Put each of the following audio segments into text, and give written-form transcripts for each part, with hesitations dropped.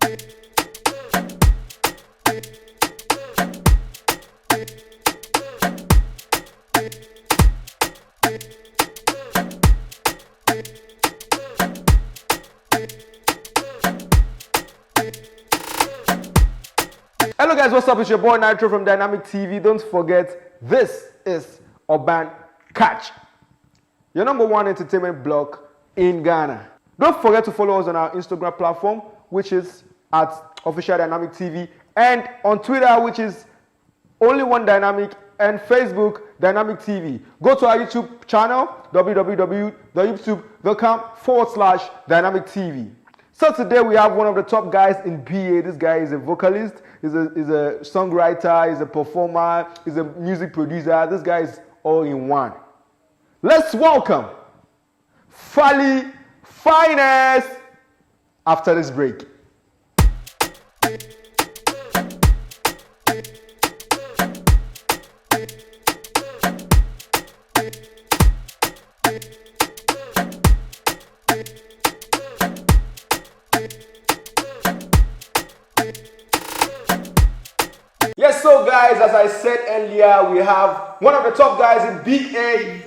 Hello guys, what's up? It's your boy Nitro from Dynamic TV. Don't forget, this is Urban Catch, your #1 entertainment blog in Ghana. Don't forget to follow us on our Instagram platform, which is at Official Dynamic TV, and on Twitter, which is Only One Dynamic, and Facebook Dynamic TV. Go to our YouTube channel, www.youtube.com/Dynamic TV. So today we have one of the top guys in BA. This guy is a vocalist, he's a songwriter, he's a performer, he's a music producer. This guy is all in one. Let's welcome Fali Finest after this break. Yes, so guys, as I said earlier, we have one of the top guys in Big A.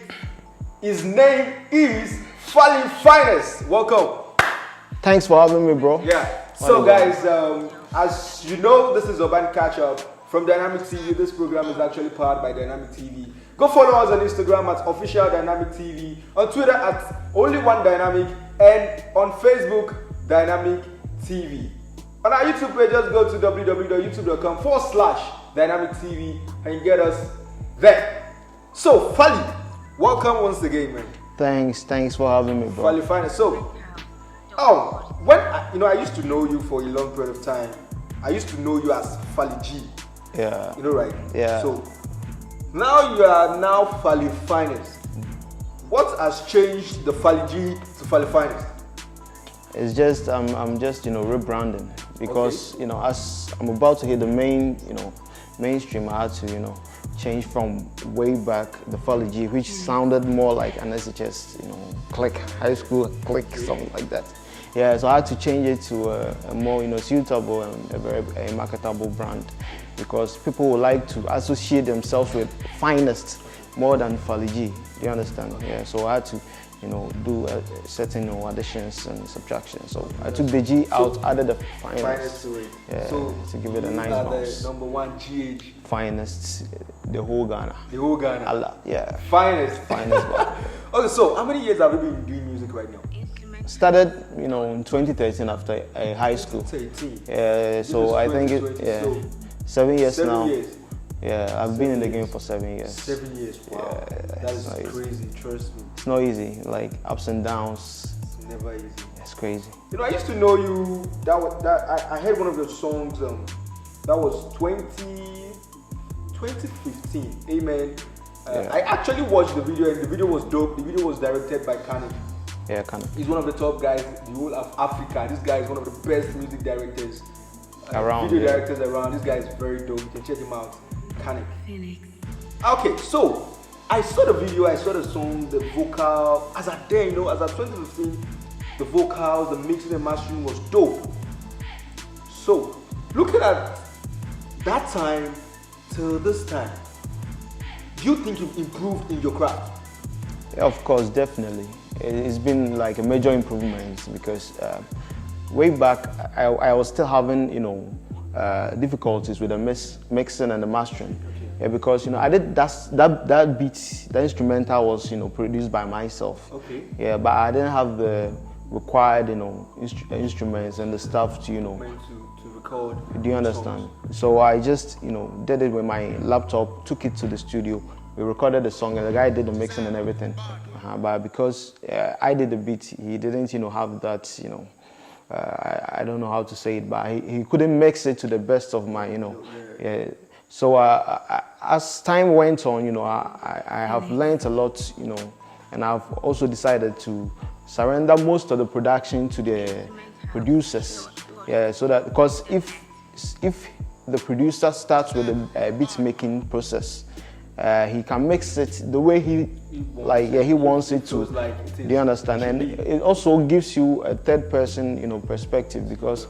His name is Fali Finest. Welcome. Thanks for having me, bro. Yeah. So guys, as you know, this is Urban CatchUp from Dynamic TV. This program is actually powered by Dynamic TV. Go follow us on Instagram at Official Dynamic TV, on Twitter at Only One Dynamic, and on Facebook Dynamic TV. On our YouTube page, just go to www.youtube.com/Dynamic TV and get us there. So, Fali, welcome once again, man. Thanks for having me, bro. Fali Finest. So, I used to know you for a long period of time. I used to know you as Fali G. Yeah. You know, right? Yeah. So, now you are now Fali Finest. What has changed the Fali G to Fali Finest? It's just I'm just rebranding because as I'm about to hit the mainstream, I had to change from way back the Fali G, which sounded more like an SHS click, high school click, something like that. Yeah, so I had to change it to a more suitable and a very marketable brand, because people would like to associate themselves with Finest more than Fali G. You understand? Yeah, so I had to do certain additions and subtractions. So I took the G out, added the Finest to it. Yeah, so to give it a nice bounce. The #1 GH. Finest, the whole Ghana. The whole Ghana. Allah, yeah. Finest. Bar. Okay, so how many years have you been doing music right now? Started, in 2013 after high school. 2013. Yeah, so I think it, yeah, so 7 years now. 7 years. Yeah, I've been in the game for 7 years. 7 years, wow. Yeah, that is crazy. Trust me. It's not easy, like ups and downs. It's never easy. It's crazy. I used to know you, I heard one of your songs, that was 2015, Amen. Yeah. I actually watched the video, and the video was dope. The video was directed by Kanye. Yeah, kind of. He's one of the top guys in the whole of Africa. This guy is one of the best music directors around. Video directors around. This guy is very dope. You can check him out. Kanye. Okay, so I saw the video, I saw the song, the vocal. As at 2015, the vocals, the mixing and mastering was dope. So, looking at that time till this time, do you think you've improved in your craft? Yeah, of course, definitely. It's been like a major improvement, because way back I was still having difficulties with the mixing and the mastering. Yeah, because I did that beat, the instrumental was produced by myself. Okay. Yeah, but I didn't have the required instruments and the stuff to to record. Do you understand? So I just did it with my laptop, took it to the studio, we recorded the song, and the guy did the mixing and everything. But because I did the beat, he didn't have that I don't know how to say it, but he couldn't mix it to the best of my yeah. So as time went on, I have learned a lot, and I've also decided to surrender most of the production to the producers. Yeah, so that, because if the producer starts with the beat making process, he can mix it the way he wants it to. Do you understand? And it also gives you a third person, perspective, because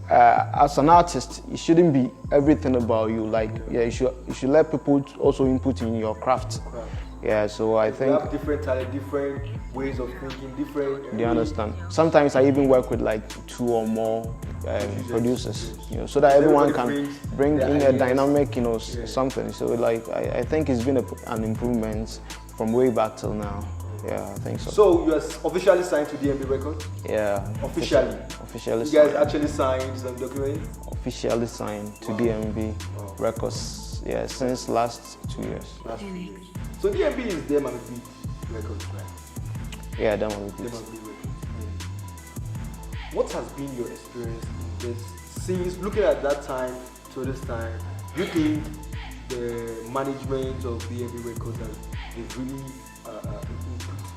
as an artist, it shouldn't be everything about you. You should let people also input in your craft. Yeah, so I think we have different talent, different ways of thinking, different. Do you understand? Sometimes I even work with like 2 or more producers, so that everyone can bring in a dynamic, something. So I think it's been an improvement from way back till now. Yeah, I think so. So you are officially signed to DMB Records? Yeah. Officially Officially. You guys actually signed some documents? Officially signed to DMB Records. Yeah, since last 2 years. So DMB is them and Beat Records, right? Yeah, them and Beat. What has been your experience in this? Since looking at that time to this time, do you think the management of DMB Records has really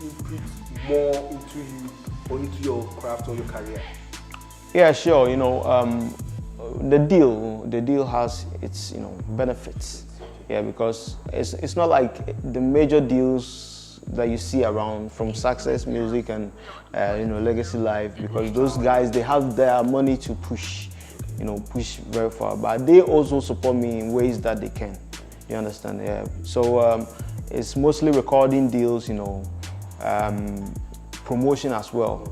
input more into you or into your craft or your career? Yeah, sure. The deal has its benefits. Yeah, because it's not like the major deals that you see around from Success Music and Legacy Live, because those guys, they have their money to push very far, but they also support me in ways that they can. You understand? Yeah. So it's mostly recording deals, promotion as well.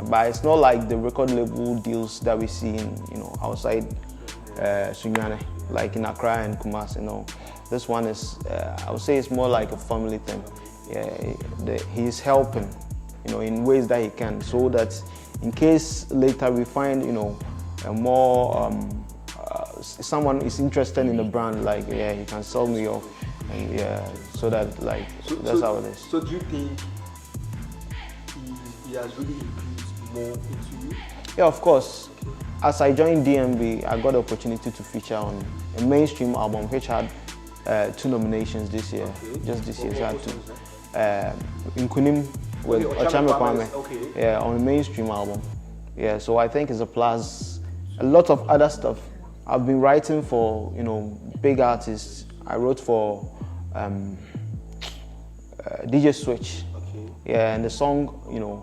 But it's not like the record label deals that we see in outside Sunyani, like in Accra and Kumasi. This one is, I would say, it's more like a family thing. Yeah, he's helping, in ways that he can, so that in case later we find, a more someone is interested in the brand, he can sell me off, and so that that's how it is. So do you think he has really increased more into you? Yeah, of course. As I joined DMB, I got the opportunity to feature on a mainstream album which had 2 nominations this year. Okay. Just this year, I had 2. Nkunim with Ochame Kwame, yeah, on a mainstream album. Yeah, so I think it's a plus. A lot of other stuff. I've been writing for big artists. I wrote for DJ Switch. Yeah, and the song,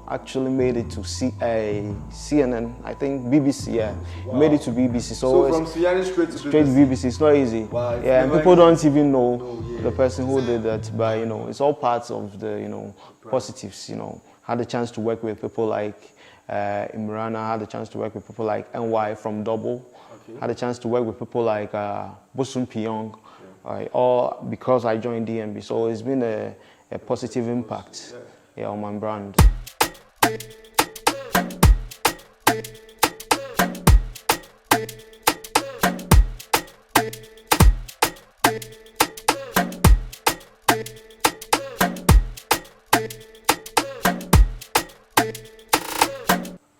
actually made it to CNN, I think BBC, yeah. Wow. Made it to BBC. So from Sunyani straight to BBC. It's not easy. Wow, yeah, and people don't even know the person who did that, but it's all parts of the, positives, Had the chance to work with people like Imrana, had the chance to work with people like NY from Double, had a chance to work with people like Bosum Pyong, all because I joined DMB. So it's been a positive impact. Yeah, on my brand.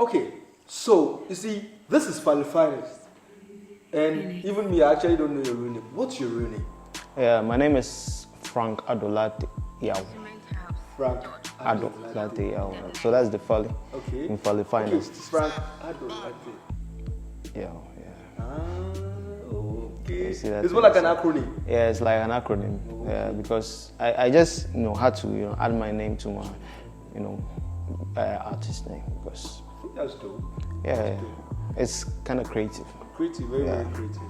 Okay, so you see, this is Fali Finest, and even me, I actually don't know your real name. What's your real name? Yeah, my name is Frank Adolate Yao. Frank Adolate Yao. So that's the Fali. Okay. In Fali Finest. Okay. Frank Adolate. Yeah. Okay. It's more like an acronym. Yeah, it's like an acronym. Okay. Yeah, because I just had to add my name to my artist name, because that's dope. Yeah, it's kind of creative. Creative, very creative.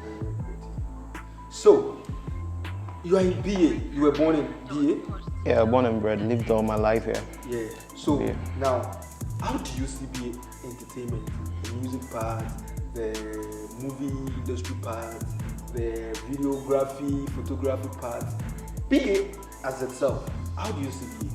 So, you are in BA. You were born in BA? Yeah, born and bred. Lived all my life here. Yeah. So now, how do you see BA Entertainment? The music part, the movie industry part, the videography, photography part. BA as itself, how do you see BA?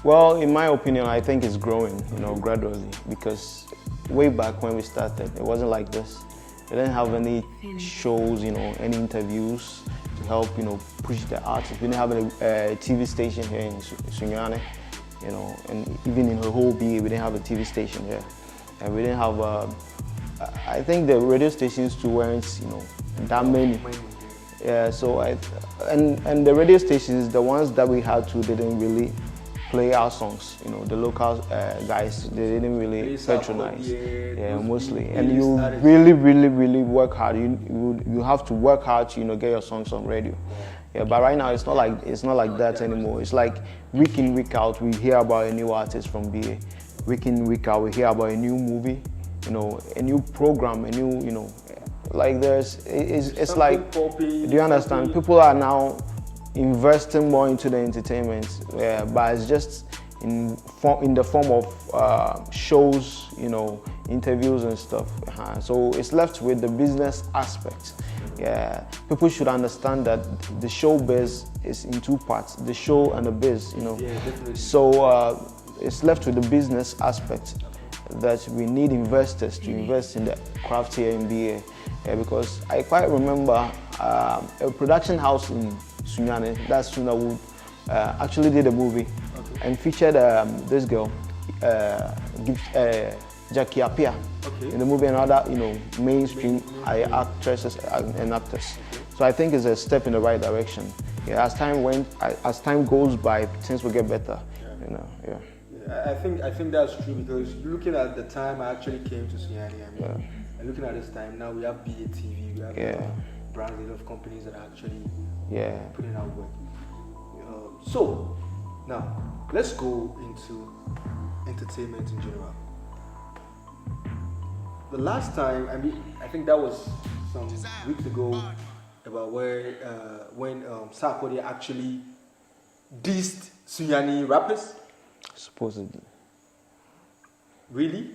Well, in my opinion, I think it's growing, gradually, because way back when we started, it wasn't like this. We didn't have any shows, any interviews to help, push the artists. We didn't have a TV station here in Sunyani, and even in the whole BA, we didn't have a TV station here. And we didn't have, I think the radio stations too weren't, that many. Yeah, so and the radio stations, the ones that we had to, didn't really play our songs. You know, the local guys, they didn't really patronize. Yeah, mostly. And you really work hard. You have to work hard to, you know, get your songs on radio. Yeah, but right now it's not like that anymore. It's like week in, week out, we hear about a new artist from BA. Week in, week out, we hear about a new movie, you know, a new program, a new, you know, like it's like, do you understand? People are now investing more into the entertainment, but it's just in the form of shows, you know, interviews and stuff. So it's left with the business aspect. Yeah, people should understand that the showbiz is in two parts: the show and the biz. You know, so it's left with the business aspect that we need investors to invest in the craft here in BA. Yeah, because I quite remember a production house in Sunyani, that's Sunyani, actually did a movie and featured this girl, Jackie Apia, in the movie, and other, you know, mainstream actresses and actors. So I think it's a step in the right direction. Yeah, as time goes by, things will get better. You know, I think that's true, because looking at the time I actually came to Sunyani, I mean, and looking at this time now, we have BA TV, we have brands, a lot of companies that are actually putting out work. So now let's go into entertainment in general. The last time, I mean, I think that was some weeks ago, about when Sarkodie actually dissed Sunyani rappers. Supposedly. Really?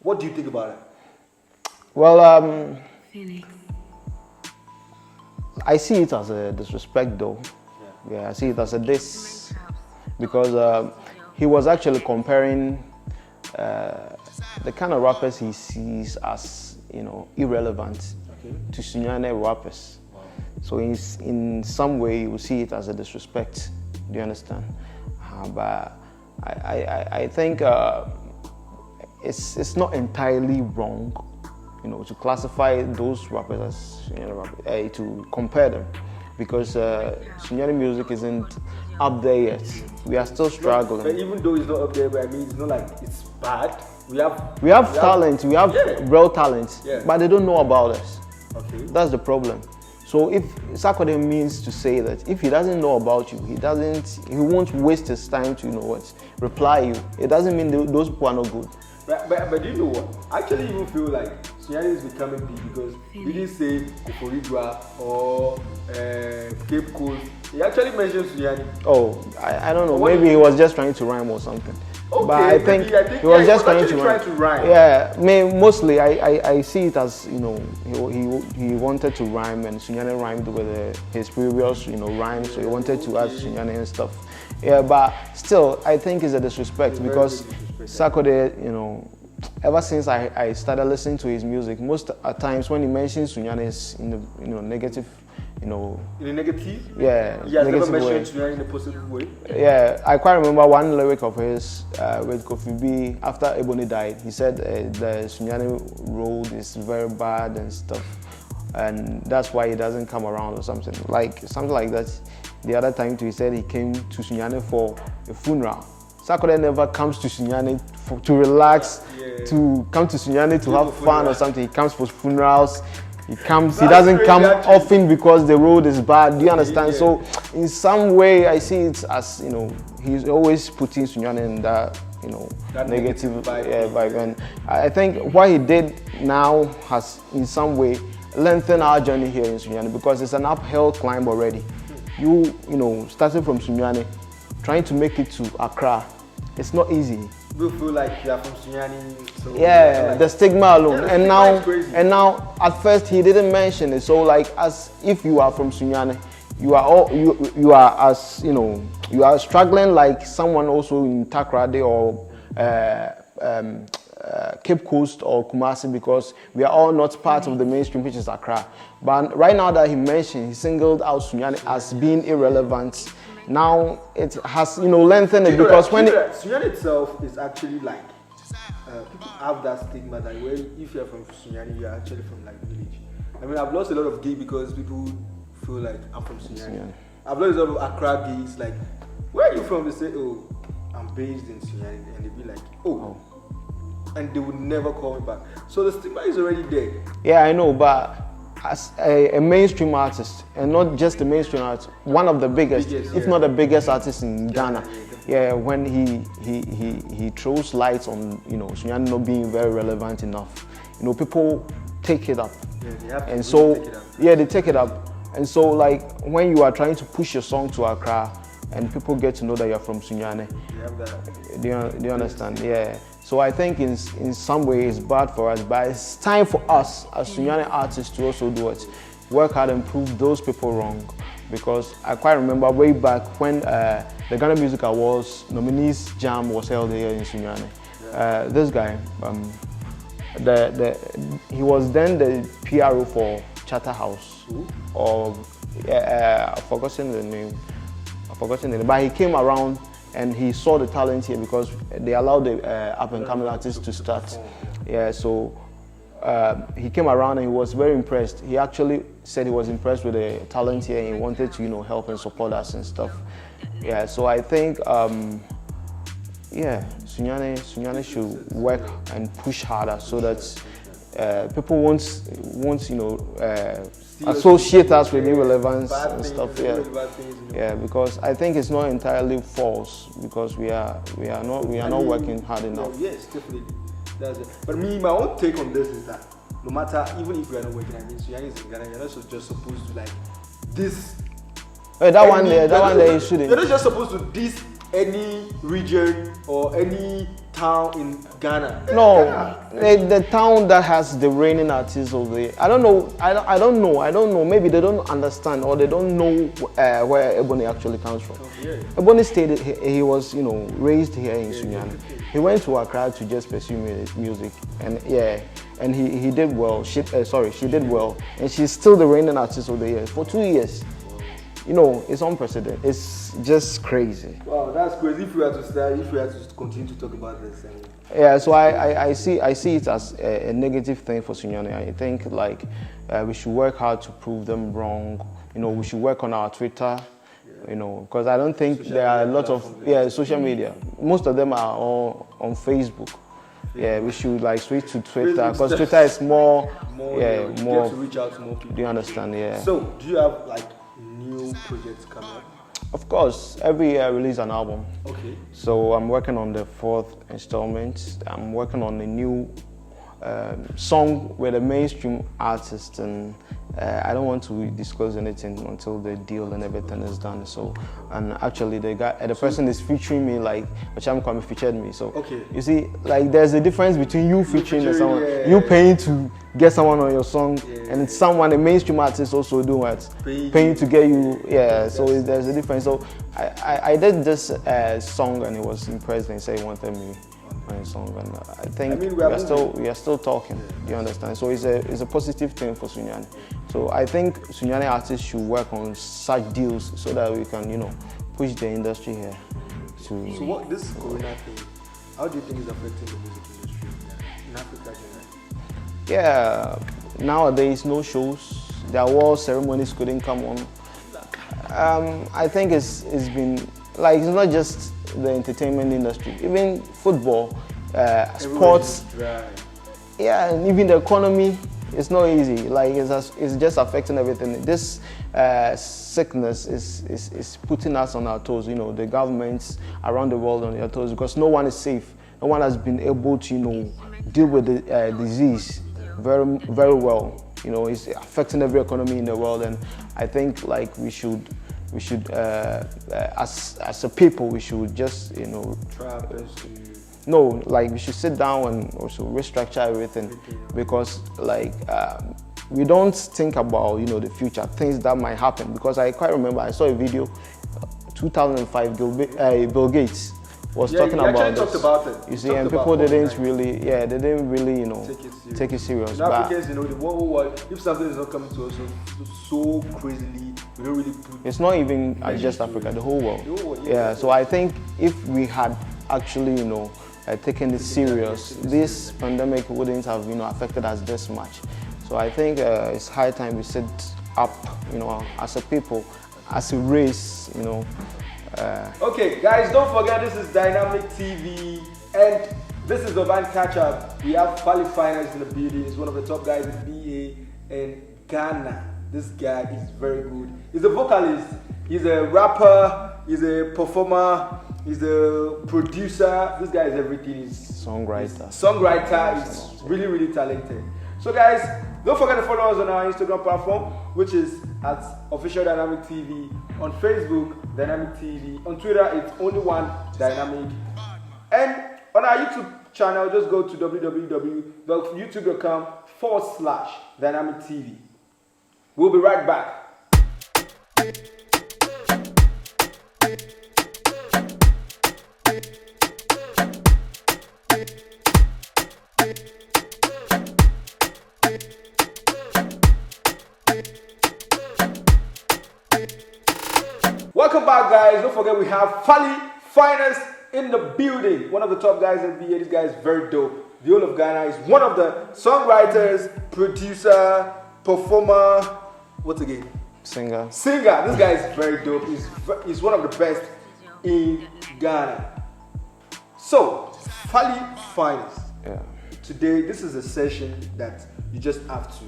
What do you think about it? Well, I see it as a disrespect, though. Yeah, I see it as a diss, because he was actually comparing the kind of rappers he sees as, you know, irrelevant to Sunyani rappers. Wow. So in some way, you will see it as a disrespect. Do you understand? But I think it's not entirely wrong, you know, to classify those rappers as, you know, to compare them, because Sunyani music isn't up there yet. We are still struggling. But even though it's not up there, but I mean, it's not like it's bad. We have talent. We have real talent, but they don't know about us. Okay. That's the problem. So if Sarkodie means to say that if he doesn't know about you, he won't waste his time to, you know what, reply you. It doesn't mean those people are not good. But do you know what? I actually even feel like Sunyani is becoming big, because he didn't say Koforigua or Cape Coast. He actually mentioned Sunyani. Oh, I don't know. Maybe he was just trying to rhyme or something. Okay, but I think he was just trying to rhyme. Yeah, mostly I see it as, you know, he wanted to rhyme, and Sunyani rhymed with his previous, you know, rhymes, so he wanted to add Sunyani and stuff. Yeah, but still, I think it's a disrespect, because Sarkodie, you know, ever since I started listening to his music, most at times when he mentions Sunyani, is in the, you know, negative. You know, in a negative? Yeah. He has never mentioned Sunyani in a positive way? Yeah, I quite remember one lyric of his with Kofi B after Ebony died. He said the Sunyani road is very bad and stuff, and that's why he doesn't come around or something like that. The other time too, he said he came to Sunyani for a funeral. Sarkodie never comes to Sunyani to relax, to come to Sunyani to have fun or something. He comes for funerals. He doesn't come often because the road is bad. Do you understand? So in some way, I see it as, you know, he's always putting Sunyani in that, you know, that negative vibe. And I think what he did now has in some way lengthened our journey here in Sunyani, because it's an uphill climb already. You know, starting from Sunyani, trying to make it to Accra, it's not easy. We feel like you are from Sunyani. So like, the stigma alone. And now, at first he didn't mention it. So like, as if you are from Sunyani, you are as, you know, you are struggling like someone also in Takoradi or Cape Coast or Kumasi, because we are all not part of the mainstream, which is Accra. But right now that he mentioned, he singled out Sunyani as being irrelevant. Now it has, you know, lengthened it, because when Sunyani itself is actually like people have that stigma that if you're from Sunyani, you're actually from like village. I mean, I've lost a lot of gays because people feel like I'm from Sunyani. I've lost a lot of Accra gays. Like, where are you from? They say, oh, I'm I'm based in Sunyani, and they'd be like, oh. And they would never call me back. So the stigma is already there. Yeah, I know, but as a mainstream artist, and not just a mainstream artist, one of the biggest, if not the biggest artist in Ghana. Yeah, when he throws lights on, you know, Sunyani not being very relevant enough, you know, people take it up. Yeah, they have to and so take it up. yeah, they take it up. And so like when you are trying to push your song to Accra and people get to know that you're from Sunyani, do you understand? Yeah. So I think in some way it's bad for us, but it's time for us as Sunyani artists to also do it. Work hard and prove those people wrong. Because I quite remember way back when the Ghana Music Awards nominees jam was held here in Sunyani. This guy, he was then the PRO for Charterhouse. Or I've forgotten the name. But he came around and he saw the talent here because they allowed the up-and-coming artists to start. Yeah, so he came around and he was very impressed. He actually said he was impressed with the talent here and he wanted to, you know, help and support us and stuff. Yeah, so I think, yeah, Sunyani should work and push harder so that people won't you know, associate us with irrelevance and stuff. Yeah, because I think it's not entirely false because we are not working hard enough. Yes, definitely. That's it. But my own take on this is that no matter, even if we are not working, I mean, Sunyani is in Ghana, you're not just supposed to like this. That one there, you shouldn't. You're not just supposed to diss any region or any town in Ghana. No, the town that has the reigning artists over there. I don't know. Maybe they don't understand or they don't know where Ebony actually comes from. Ebony stayed. He was, you know, raised here in Sunyani. He went to Accra to just pursue music, and yeah, and he did well. She did well, and she's still the reigning artist of the year for 2 years. You know, it's unprecedented. It's just crazy. Wow, that's crazy. If we had to continue to talk about this. Yeah, so I see it as a negative thing for Sunyani. I think like we should work hard to prove them wrong. You know, we should work on our Twitter. You know, because I don't think there are a lot of social media. Most of them are all on Facebook. Yeah, we should like switch to Twitter because Twitter is more get to reach out to more people. Do you understand? Yeah. So, do you have like new projects coming up? Of course, every year I release an album. Okay. So I'm working on the 4th installment. I'm working on a new song with a mainstream artist, and I don't want to disclose anything until the deal and everything is done. So, and actually the person is featuring me, like Ocham Kwame featured me. So, okay. You see, like there's a difference between you featuring someone, you paying to get someone on your song, and it's someone, a mainstream artist, also doing what? Paying to get you, so there's a difference. So I did this song and he was impressed and said he wanted me on his song, and I think we are still talking. You understand? So it's a positive thing for Sunyani. So I think Sunyani artists should work on such deals so that we can, you know, push the industry here. So what this Corona thing, how do you think is affecting the music industry in Africa? Yeah, nowadays no shows. The award ceremonies couldn't come on. I think it's been like, it's not just the entertainment industry, even football, sports. Yeah, and even the economy. It's not easy. Like it's just affecting everything. This sickness is putting us on our toes. You know, the governments around the world on their toes because no one is safe. No one has been able to, you know, deal with the disease very, very well. You know, it's affecting every economy in the world, and I think like we should as a people, we should just, you know, we should sit down and also restructure everything, because like we don't think about, you know, the future, things that might happen. Because I quite remember I saw a video, 2005, Bill Gates was talking about this. Talked about it. You see, and people didn't really, they didn't really, you know, take it serious. In Africans, you know, the whole world, if something is not coming to us so crazily, we don't really put. It's not even just Africa, the whole world. So I think if we had actually, you know, taken it serious, this pandemic wouldn't have, you know, affected us this much. So I think it's high time we sit up, you know, as a people, as a race, you know, Okay, guys, don't forget this is Dynamic TV and this is the band CatchUp. We have Fali Finest in the building. He's one of the top guys in BA and Ghana. This guy is very good. He's a vocalist, he's a rapper, he's a performer, he's a producer. This guy is everything. He's songwriter. He's really, really talented. So guys, don't forget to follow us on our Instagram platform, which is at Official Dynamic TV. On Facebook, Dynamic TV. On Twitter, it's only one Dynamic. And on our YouTube channel, just go to www.youtube.com/Dynamic TV. We'll be right back. Welcome back, guys. Don't forget we have Fali Finest in the building. One of the top guys in BA. This guy is very dope. The whole of Ghana is one of the songwriters, producer, performer, what again? Singer. This guy is very dope. He's one of the best in Ghana. So, Fali Finest. Yeah. Today, this is a session that you just have to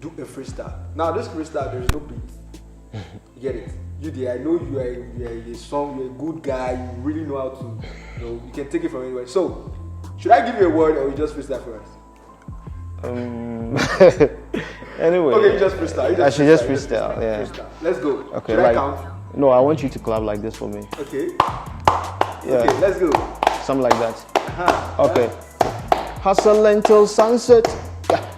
do a freestyle. Now, this freestyle, there is no beat. You get it? I know you are a song, you're a good guy, you really know how to, you can take it from anywhere. So, should I give you a word or you just freestyle for us? Anyway. Okay, you just freestyle. I should just freestyle, yeah. Freestyle. Let's go. Okay, should I count? No, I want you to clap like this for me. Okay. Yeah. Okay, let's go. Something like that. Okay. Hustle until sunset.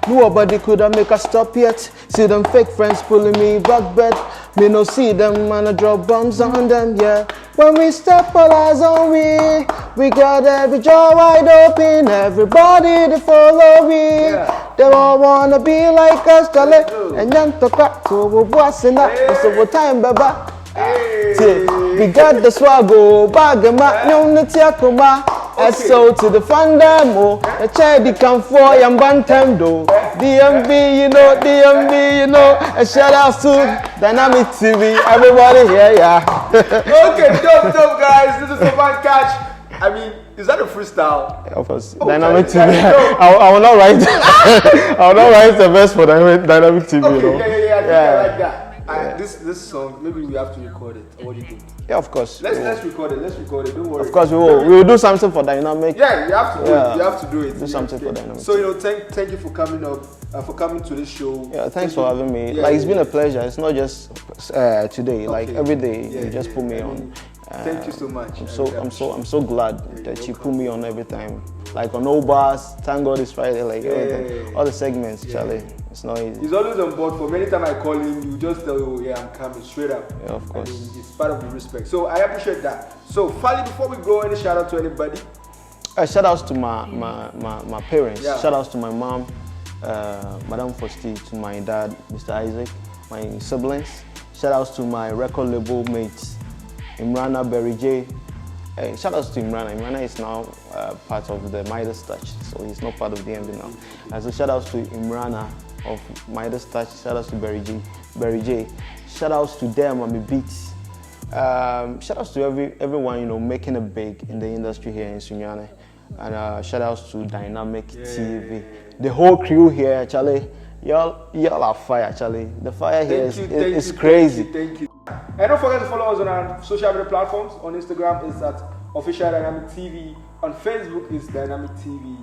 Nobody coulda make us stop yet. See them fake friends pulling me back bed. Me no see them and I drop bombs on them, yeah. When we step all eyes on we got every jaw wide open. Everybody to follow me. Yeah. They all wanna be like us, Charlie. And young to crack to we're bossing up. So what time, baba? We got the swaggo, bag and mat, no nitiakuma. SO to the Fandamo, a child come for young Bantando. DMV, you know, a shout out to Dynamic TV, everybody here, yeah. Okay, dope, guys. This is the band Catch. I mean, is that a freestyle? Of course, Okay, Dynamic TV. no. I will not write. I will not write the best for Dynamic TV. Okay, you know? I like that. This song, maybe we have to record it. Or what do you think? Yeah, of course. Let's record it. Don't worry. Of course, we will. We will do something for Dynamic. Yeah, you have to do it. You have to do it. Do something for Dynamic. So thank you for coming up, for coming to this show. Yeah, thanks for having me. Yeah, it's been a pleasure. It's not just today. Like every day, you just put me on. Thank you so much. I'm so glad that you put me on every time. Like on Obas, thank God it's Friday. Like everything, all the segments, Charlie. It's not easy. He's always on board. For many times I call him, you just tell him, yeah, I'm coming straight up. Yeah, of course. I mean, it's part of the respect. So I appreciate that. So Fali, before we go, any shout out to anybody? Shout outs to my parents. Yeah. Shout outs to my mom, Madame Fosti, to my dad, Mr. Isaac, my siblings. Shout outs to my record label mates, Imrana, Berry J. Shout outs to Imrana. Imrana is now part of the Midas Touch, so he's not part of DMB now. So shout outs to Imrana of Midas Touch. Shout outs to Berry J. Shout outs to them on the beats. Shout outs to everyone making it big in the industry here in Sunyani. And shout outs to Dynamic TV. The whole crew here, Charlie. Y'all are fire, Charlie. The fire here is crazy. Thank you. And don't forget to follow us on our social media platforms. On Instagram, it's at Official Dynamic TV. On Facebook, it's Dynamic TV.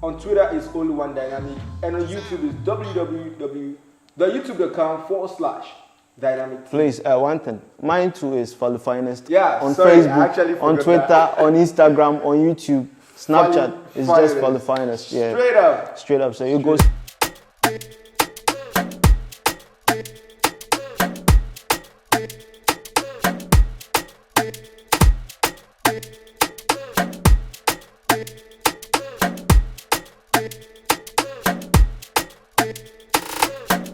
On Twitter, it's only one Dynamic. And on YouTube, it's www.youtube.com/Dynamic TV. Please, one thing. Mine too is Fali Finest. Yeah, on sorry, Facebook, on Twitter, on Instagram, on YouTube, Snapchat. It's just Fali Finest. Yeah. Straight up. So you go.